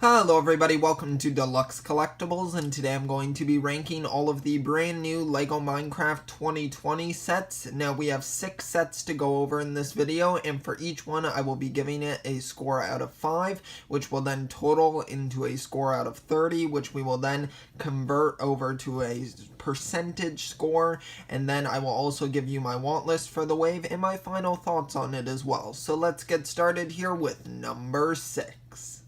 Hello everybody, welcome to Deluxe Collectibles, and today I'm going to be ranking all of the brand new LEGO Minecraft 2020 sets. Now we have 6 sets to go over in this video, and for each one I will be giving it a score out of 5, which will then total into a score out of 30, which we will then convert over to a percentage score, and then I will also give you my want list for the wave and my final thoughts on it as well. So let's get started here with number 6.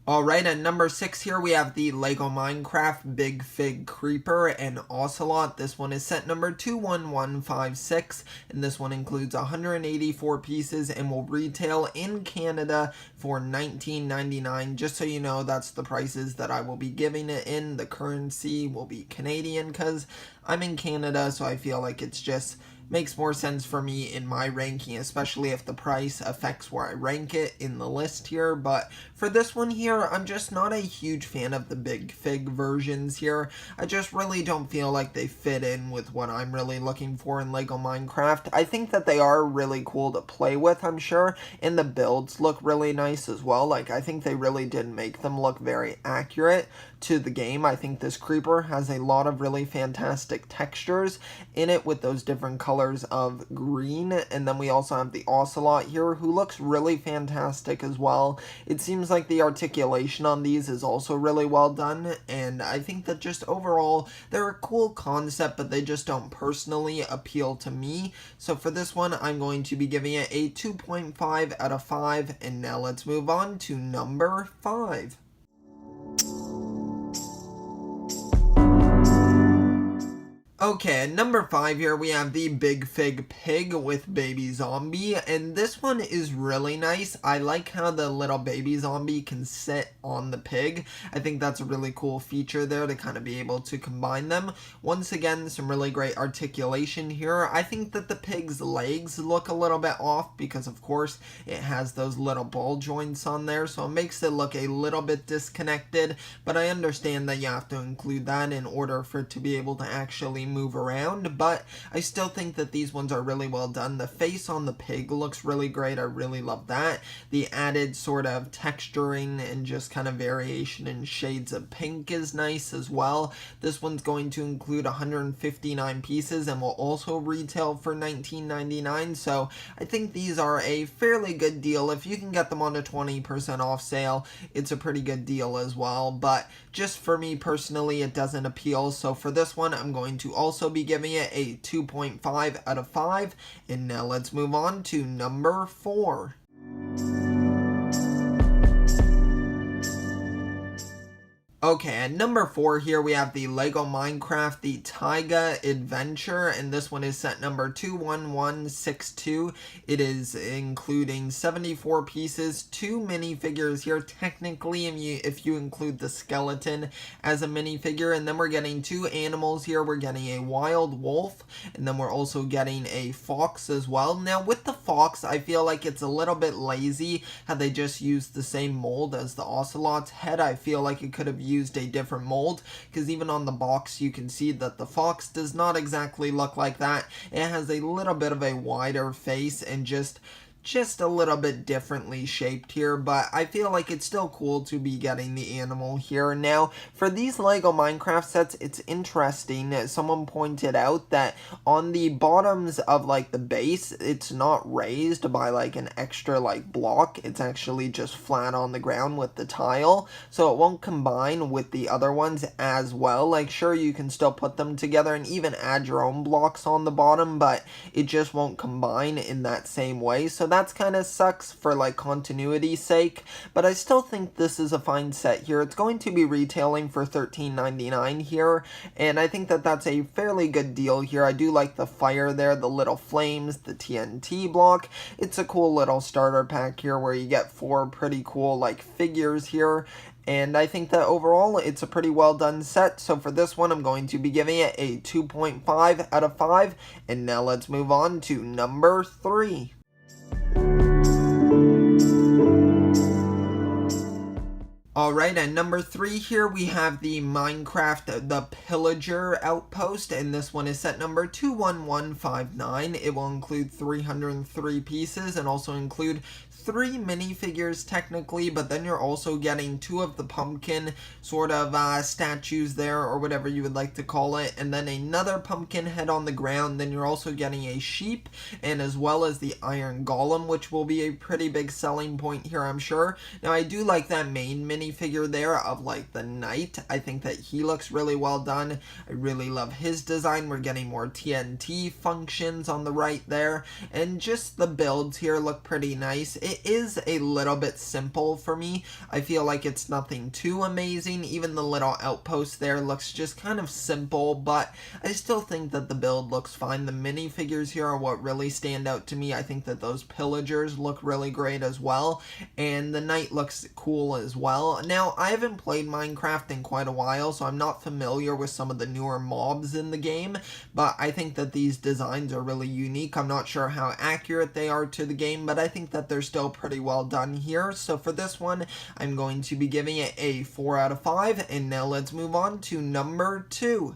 Alright, at number 6 here we have the LEGO Minecraft Big Fig Creeper and Ocelot. This one is set number 21156, and this one includes 184 pieces and will retail in Canada for $19.99. Just so you know, that's the prices that I will be giving it in. The currency will be Canadian because I'm in Canada, so I feel like it's just makes more sense for me in my ranking, especially if the price affects where I rank it in the list here. But for this one here, I'm just not a huge fan of the Big Fig versions here. I just really don't feel like they fit in with what I'm really looking for in LEGO Minecraft. I think that they are really cool to play with, I'm sure, and the builds look really nice as well. Like, I think they really did make them look very accurate to the game. I think this creeper has a lot of really fantastic textures in it with those different colors of green. And then we also have the Ocelot here, who looks really fantastic as well. It seems like the articulation on these is also really well done, and I think that just overall they're a cool concept, but they just don't personally appeal to me. So for this one, I'm going to be giving it a 2.5 out of 5, and now let's move on to number 5. Okay, at number 5 here we have the Big Fig Pig with Baby Zombie, and this one is really nice. I like how the little baby zombie can sit on the pig. I think that's a really cool feature there to kind of be able to combine them. Once again, some really great articulation here. I think that the pig's legs look a little bit off because of course it has those little ball joints on there, so it makes it look a little bit disconnected, but I understand that you have to include that in order for it to be able to actually move around. But I still think that these ones are really well done. The face on the pig looks really great. I really love that. The added sort of texturing and just kind of variation in shades of pink is nice as well. This one's going to include 159 pieces and will also retail for $19.99, so I think these are a fairly good deal. If you can get them on a 20% off sale, it's a pretty good deal as well, but just for me personally, it doesn't appeal. So for this one, I'm going to also be giving it a 2.5 out of 5. And now let's move on to number 4. Okay, at number 4 here we have the LEGO Minecraft, the Taiga Adventure, and this one is set number 21162. It is including 74 pieces, 2 minifigures here, technically if you include the skeleton as a minifigure, and then we're getting 2 animals here. We're getting a wild wolf, and then we're also getting a fox as well. Now with the fox, I feel like it's a little bit lazy how they just used the same mold as the Ocelot's head. I feel like it could have used a different mold, because even on the box you can see that the fox does not exactly look like that. It has a little bit of a wider face and just a little bit differently shaped here, but I feel like it's still cool to be getting the animal here. Now, for these LEGO Minecraft sets, it's interesting. Someone pointed out that on the bottoms of like the base, it's not raised by like an extra like block. It's actually just flat on the ground with the tile, so it won't combine with the other ones as well. Like, sure, you can still put them together and even add your own blocks on the bottom, but it just won't combine in that same way. So that's kind of sucks for like continuity's sake, but I still think this is a fine set here. It's going to be retailing for $13.99 here, and I think that that's a fairly good deal here. I do like the fire there, the little flames, the TNT block. It's a cool little starter pack here where you get 4 pretty cool like figures here, and I think that overall it's a pretty well done set. So for this one, I'm going to be giving it a 2.5 out of 5, and now let's move on to number 3. Alright, at number 3 here we have the Minecraft, the Pillager Outpost, and this one is set number 21159. It will include 303 pieces and also include 3 minifigures technically, but then you're also getting 2 of the pumpkin sort of statues there, or whatever you would like to call it, and then another pumpkin head on the ground. Then you're also getting a sheep, and as well as the iron golem, which will be a pretty big selling point here, I'm sure. Now I do like that main minifigure there of like the knight. I think that he looks really well done. I really love his design. We're getting more TNT functions on the right there, and just the builds here look pretty nice. It is a little bit simple for me. I feel like it's nothing too amazing. Even the little outpost there looks just kind of simple, but I still think that the build looks fine. The minifigures here are what really stand out to me. I think that those pillagers look really great as well, and the knight looks cool as well. Now, I haven't played Minecraft in quite a while, so I'm not familiar with some of the newer mobs in the game, but I think that these designs are really unique. I'm not sure how accurate they are to the game, but I think that they're still pretty well done here. So for this one, I'm going to be giving it a 4 out of 5, and now let's move on to number 2.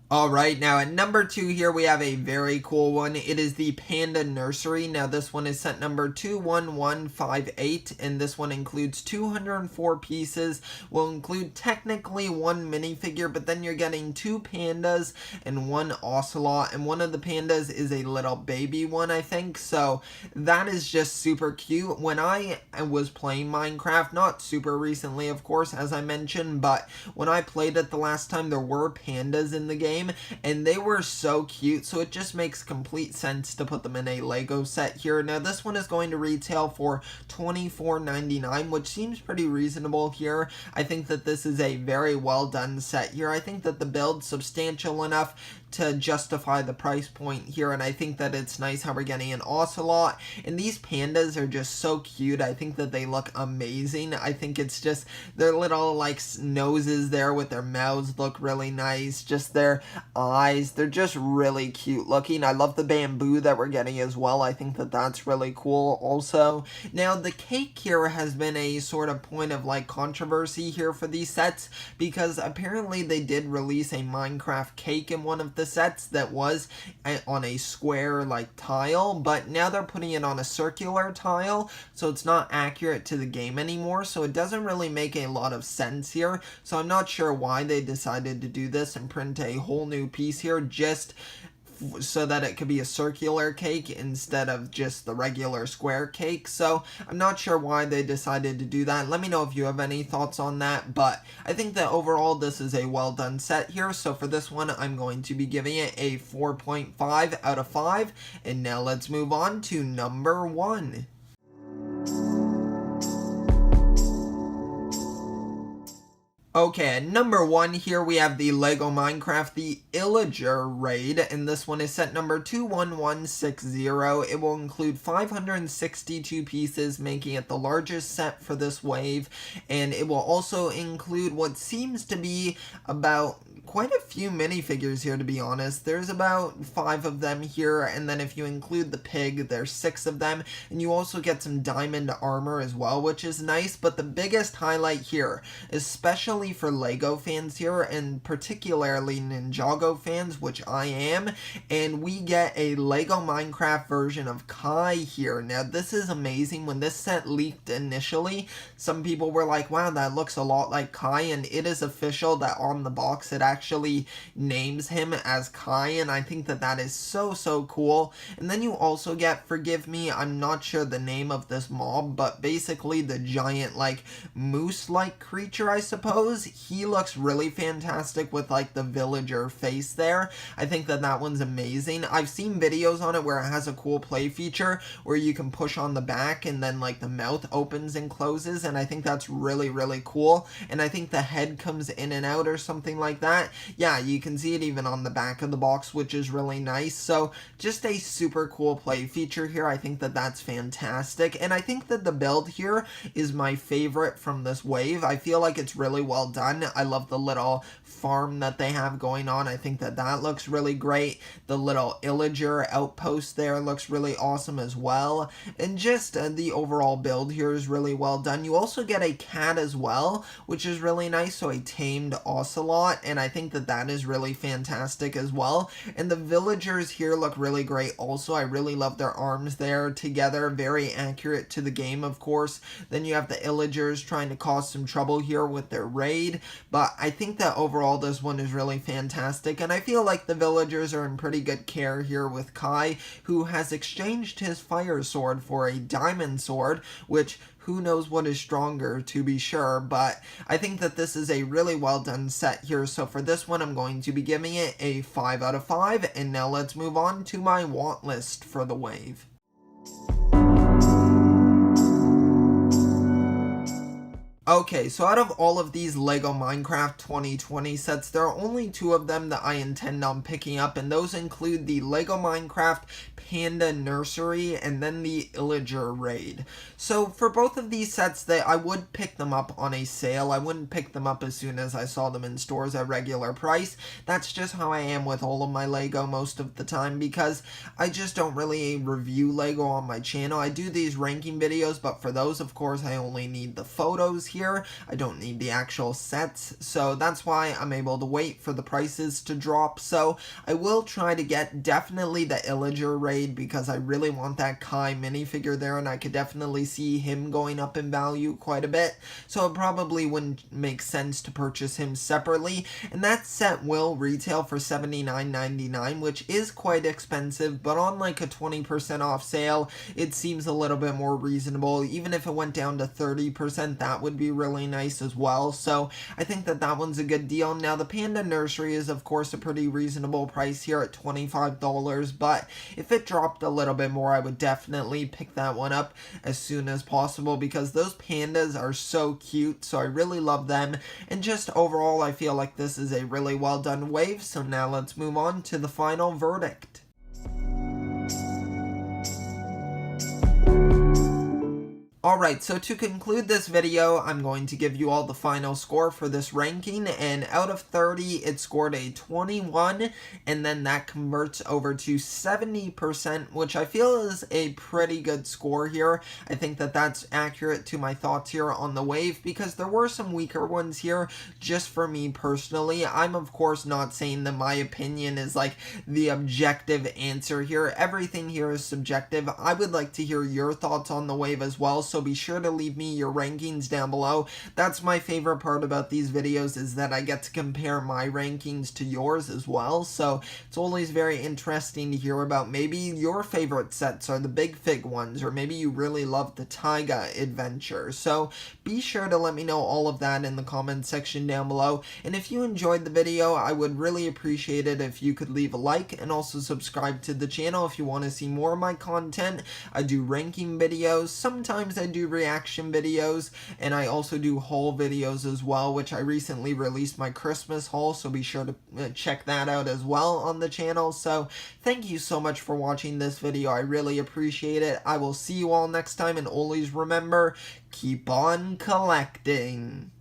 Alright, now at number 2 here we have a very cool one. It is the Panda Nursery. Now this one is set number 21158, and this one includes 204 pieces. Will include technically 1 minifigure, but then you're getting 2 pandas and 1 Ocelot, and one of the pandas is a little baby one, I think. So that is just super cute. When I was playing Minecraft, not super recently of course as I mentioned, but when I played it the last time, there were pandas in the game, and they were so cute, so it just makes complete sense to put them in a Lego set here. Now this one is going to retail for $24.99, which seems pretty reasonable here. I think that this is a very well done set here. I think that the build's substantial enough to justify the price point here, and I think that it's nice how we're getting an Ocelot, and these pandas are just so cute. I think that they look amazing. I think it's just their little like noses there with their mouths look really nice, just their eyes, they're just really cute looking. I love the bamboo that we're getting as well. I think that that's really cool also. Now the cake here has been a sort of point of like controversy here for these sets, because apparently they did release a Minecraft cake in one of the sets that was on a square like tile, but now they're putting it on a circular tile, so it's not accurate to the game anymore, so it doesn't really make a lot of sense here. So I'm not sure why they decided to do this and print a whole new piece here just so that it could be a circular cake instead of just the regular square cake. So I'm not sure why they decided to do that. Let me know if you have any thoughts on that, but I think that overall this is a well done set here. So for this one, I'm going to be giving it a 4.5 out of 5, and now let's move on to number 1. Okay, at number 1 here we have the Lego Minecraft, the Illager Raid, and this one is set number 21160. It will include 562 pieces, making it the largest set for this wave, and it will also include what seems to be about quite a few minifigures here, to be honest. There's about 5 of them here, and then if you include the pig, there's 6 of them, and you also get some diamond armor as well, which is nice. But the biggest highlight here, especially for Lego fans here, and particularly Ninjago fans, which I am, and we get a Lego Minecraft version of Kai here. Now this is amazing. When this set leaked initially, some people were like, wow, that looks a lot like Kai, and it is official that on the box it actually names him as Kai, and I think that that is so cool. And then you also get, forgive me, I'm not sure the name of this mob, but basically the giant like moose-like creature, I suppose. He looks really fantastic with like the villager face there. I think that that one's amazing. I've seen videos on it where it has a cool play feature where you can push on the back and then like the mouth opens and closes, and I think that's really cool. And I think the head comes in and out or something like that. that, yeah, you can see it even on the back of the box, which is really nice. So just a super cool play feature here. I think that that's fantastic, and I think that the build here is my favorite from this wave. I feel like it's really well done. I love the little farm that they have going on. I think that that looks really great. The little Illager Outpost there looks really awesome as well, and just the overall build here is really well done. You also get a cat as well, which is really nice, so a tamed Ocelot, and I think that that is really fantastic as well. And the villagers here look really great also. I really love their arms there together, very accurate to the game, of course. Then you have the Illagers trying to cause some trouble here with their raid, but I think that overall this one is really fantastic, and I feel like the villagers are in pretty good care here with Kai, who has exchanged his fire sword for a diamond sword, which who knows what is stronger, to be sure, but I think that this is a really well done set here. So for this one, I'm going to be giving it a 5 out of 5, and now let's move on to my want list for the wave. Okay, so out of all of these LEGO Minecraft 2020 sets, there are only 2 of them that I intend on picking up, and those include the LEGO Minecraft Panda Nursery and then the Illager Raid. So for both of these sets, I would pick them up on a sale. I wouldn't pick them up as soon as I saw them in stores at regular price. That's just how I am with all of my LEGO most of the time, because I just don't really review LEGO on my channel. I do these ranking videos, but for those, of course, I only need the photos here. I don't need the actual sets, so that's why I'm able to wait for the prices to drop. So I will try to get definitely the Illager Raid, because I really want that Kai minifigure there, and I could definitely see him going up in value quite a bit, so it probably wouldn't make sense to purchase him separately. And that set will retail for $79.99, which is quite expensive, but on like a 20% off sale, it seems a little bit more reasonable. Even if it went down to 30%, that would be really nice as well. So I think that that one's a good deal. Now the Panda Nursery is of course a pretty reasonable price here at $25, but if it dropped a little bit more, I would definitely pick that one up as soon as possible, because those pandas are so cute. So I really love them, and just overall I feel like this is a really well done wave. So now let's move on to the final verdict. Alright, so to conclude this video, I'm going to give you all the final score for this ranking, and out of 30, it scored a 21, and then that converts over to 70%, which I feel is a pretty good score here. I think that that's accurate to my thoughts here on the wave, because there were some weaker ones here, just for me personally. I'm of course not saying that my opinion is like the objective answer here. Everything here is subjective. I would like to hear your thoughts on the wave as well, so be sure to leave me your rankings down below. That's my favorite part about these videos, is that I get to compare my rankings to yours as well. So it's always very interesting to hear about maybe your favorite sets are the big fig ones, or maybe you really love the Taiga Adventure. So be sure to let me know all of that in the comment section down below. And if you enjoyed the video, I would really appreciate it if you could leave a like, and also subscribe to the channel if you want to see more of my content. I do ranking videos, sometimes I do reaction videos, and I also do haul videos as well, which I recently released my Christmas haul, so be sure to check that out as well on the channel. So thank you so much for watching this video. I really appreciate it. I will see you all next time, and always remember, keep on collecting.